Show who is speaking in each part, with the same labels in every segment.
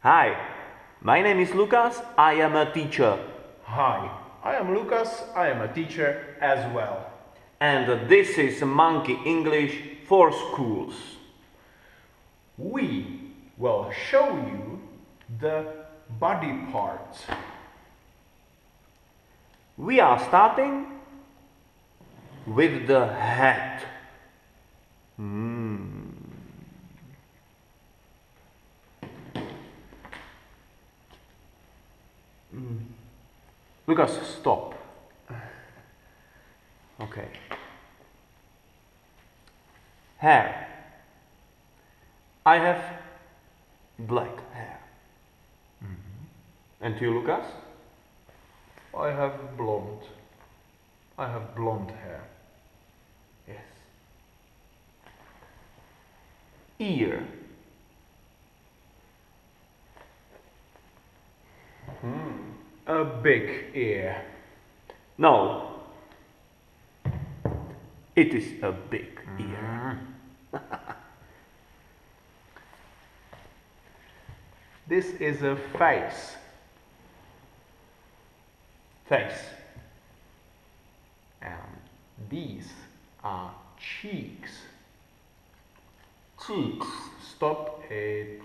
Speaker 1: Hi, my name is Lucas. I am a teacher.
Speaker 2: Hi, I am Lucas. I am a teacher as well.
Speaker 1: And this is Monkey English for Schools.
Speaker 2: We will show you the body parts.
Speaker 1: We are starting with the head. Lucas, stop. Okay. Hair. I have black hair. And you, Lucas?
Speaker 2: I have blonde. I have blonde hair.
Speaker 1: Yes. Ear.
Speaker 2: A big ear.
Speaker 1: No. It is a big ear.
Speaker 2: This is a face.
Speaker 1: Face.
Speaker 2: And these are cheeks.
Speaker 1: Cheeks.
Speaker 2: Stop it.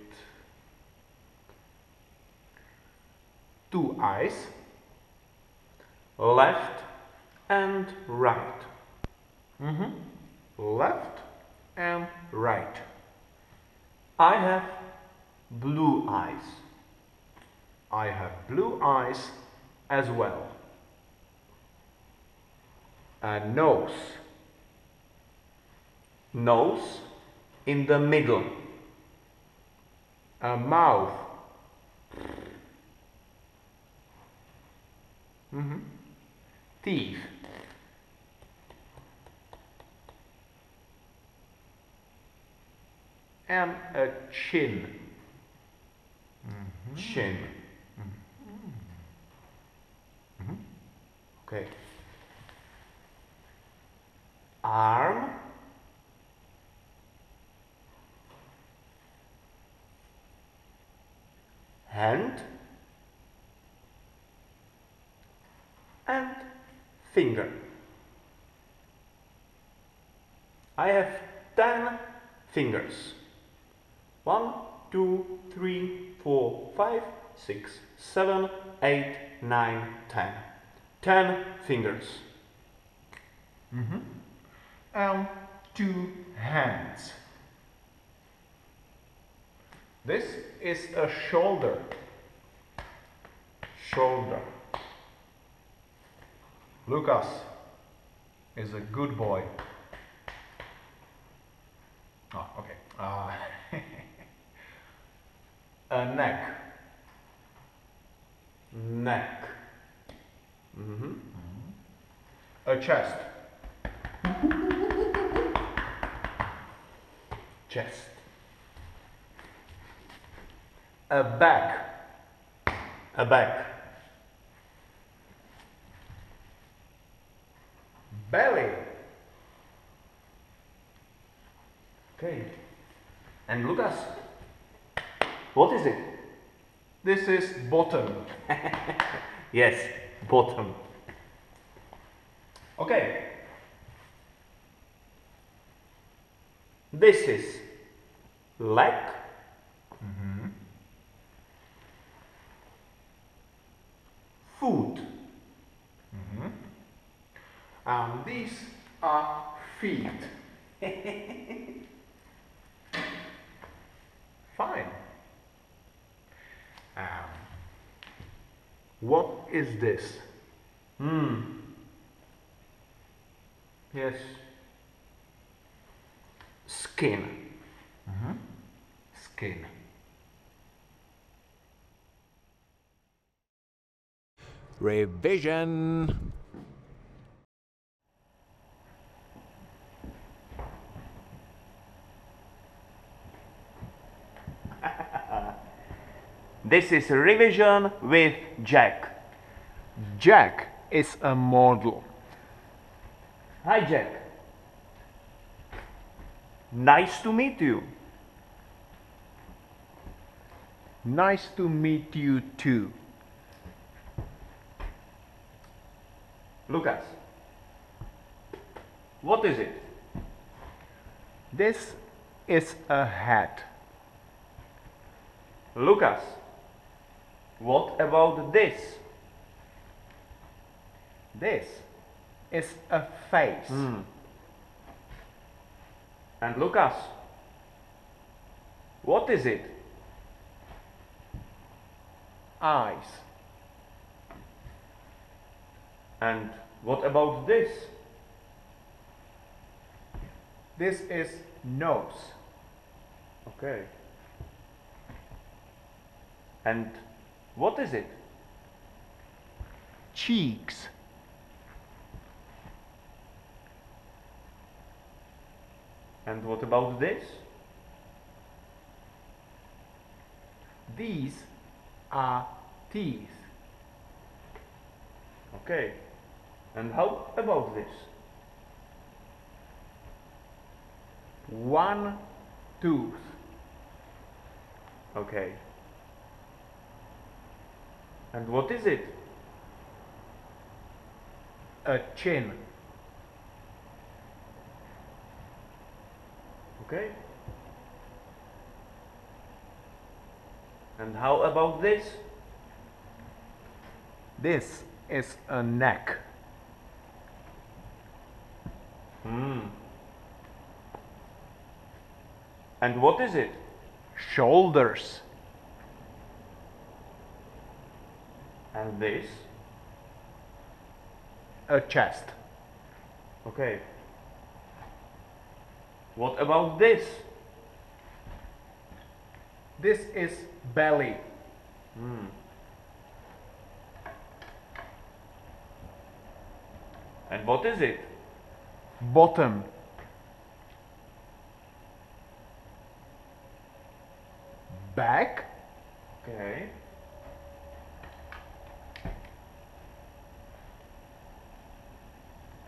Speaker 2: 2 eyes.
Speaker 1: Left and right.
Speaker 2: Left and right.
Speaker 1: I have blue eyes.
Speaker 2: I have blue eyes as well. A nose.
Speaker 1: Nose in the middle.
Speaker 2: A mouth. Teeth. And a chin.
Speaker 1: Chin. Okay. Arm. Hand. And finger. I have 10 fingers. 1, 2, 3, 4, 5, 6, 7, 8, 9, 10. 10 fingers.
Speaker 2: And 2 hands. This is a shoulder. Shoulder. Lucas is a good boy. Oh, okay. A neck.
Speaker 1: Neck.
Speaker 2: A chest.
Speaker 1: Chest.
Speaker 2: A back.
Speaker 1: A back.
Speaker 2: Belly.
Speaker 1: Okay. And Lucas, what is it?
Speaker 2: This is bottom.
Speaker 1: Yes, bottom.
Speaker 2: Okay.
Speaker 1: This is leg. Foot.
Speaker 2: And these are feet. Fine. What is this?
Speaker 1: Yes. Skin.
Speaker 2: Skin.
Speaker 3: Revision.
Speaker 1: This is revision with Jack.
Speaker 2: Jack is a model.
Speaker 1: Hi, Jack. Nice to meet you.
Speaker 2: Nice to meet you too.
Speaker 1: Lucas, what is it?
Speaker 2: This is a hat.
Speaker 1: Lucas, what about this?
Speaker 2: This is a face.
Speaker 1: And Lucas, what is it?
Speaker 2: Eyes.
Speaker 1: And what about this?
Speaker 2: This is nose.
Speaker 1: Okay. And what is it?
Speaker 2: Cheeks.
Speaker 1: And what about this?
Speaker 2: These are teeth.
Speaker 1: Okay. And how about this?
Speaker 2: One tooth.
Speaker 1: Okay. And what is it?
Speaker 2: A chin.
Speaker 1: Okay. And how about this?
Speaker 2: This is a neck.
Speaker 1: And what is it?
Speaker 2: Shoulders.
Speaker 1: And this?
Speaker 2: A chest.
Speaker 1: Okay. What about this?
Speaker 2: This is belly.
Speaker 1: And what is it?
Speaker 2: Bottom. Back.
Speaker 1: Okay.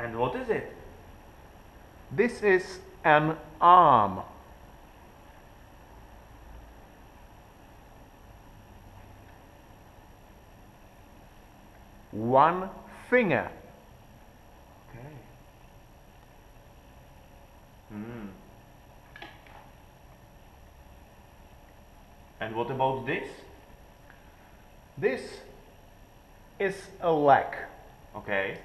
Speaker 1: And what is it?
Speaker 2: This is an arm. One finger.
Speaker 1: Okay. And what about this?
Speaker 2: This is a leg.
Speaker 1: Okay.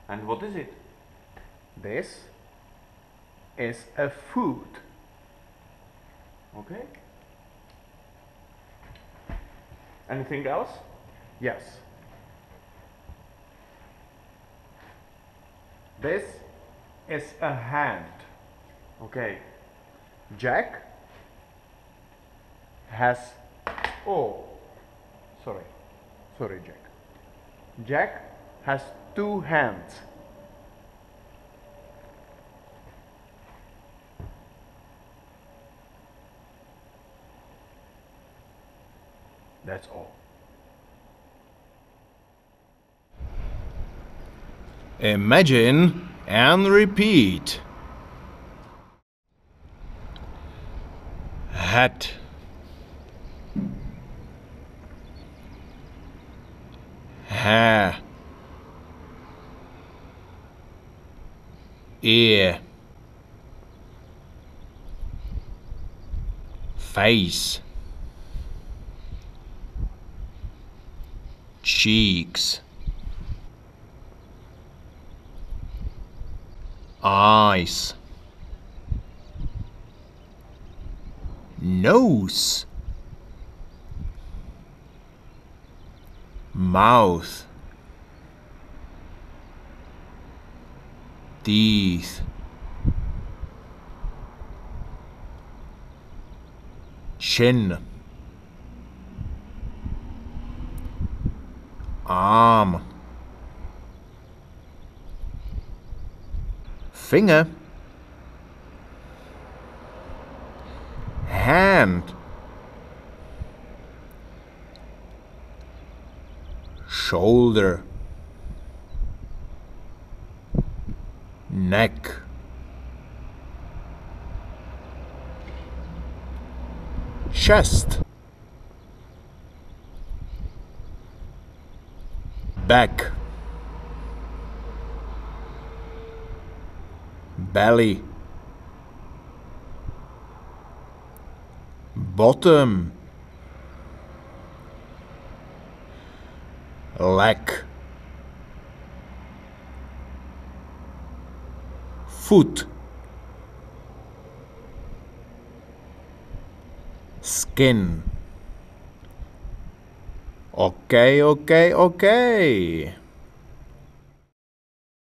Speaker 1: And what is it?
Speaker 2: This is a foot.
Speaker 1: Okay. Anything else?
Speaker 2: Yes. This is a hand.
Speaker 1: Okay.
Speaker 2: Jack has sorry Jack. Jack has two hands. That's all.
Speaker 3: Imagine and repeat. Hat. Hair. Ear. Face. Cheeks. Eyes. Nose. Mouth. Teeth. Chin. Arm. Finger. Hand. Shoulder. Neck. chest, back, belly, bottom, leg, foot, skin. Okay, okay, okay.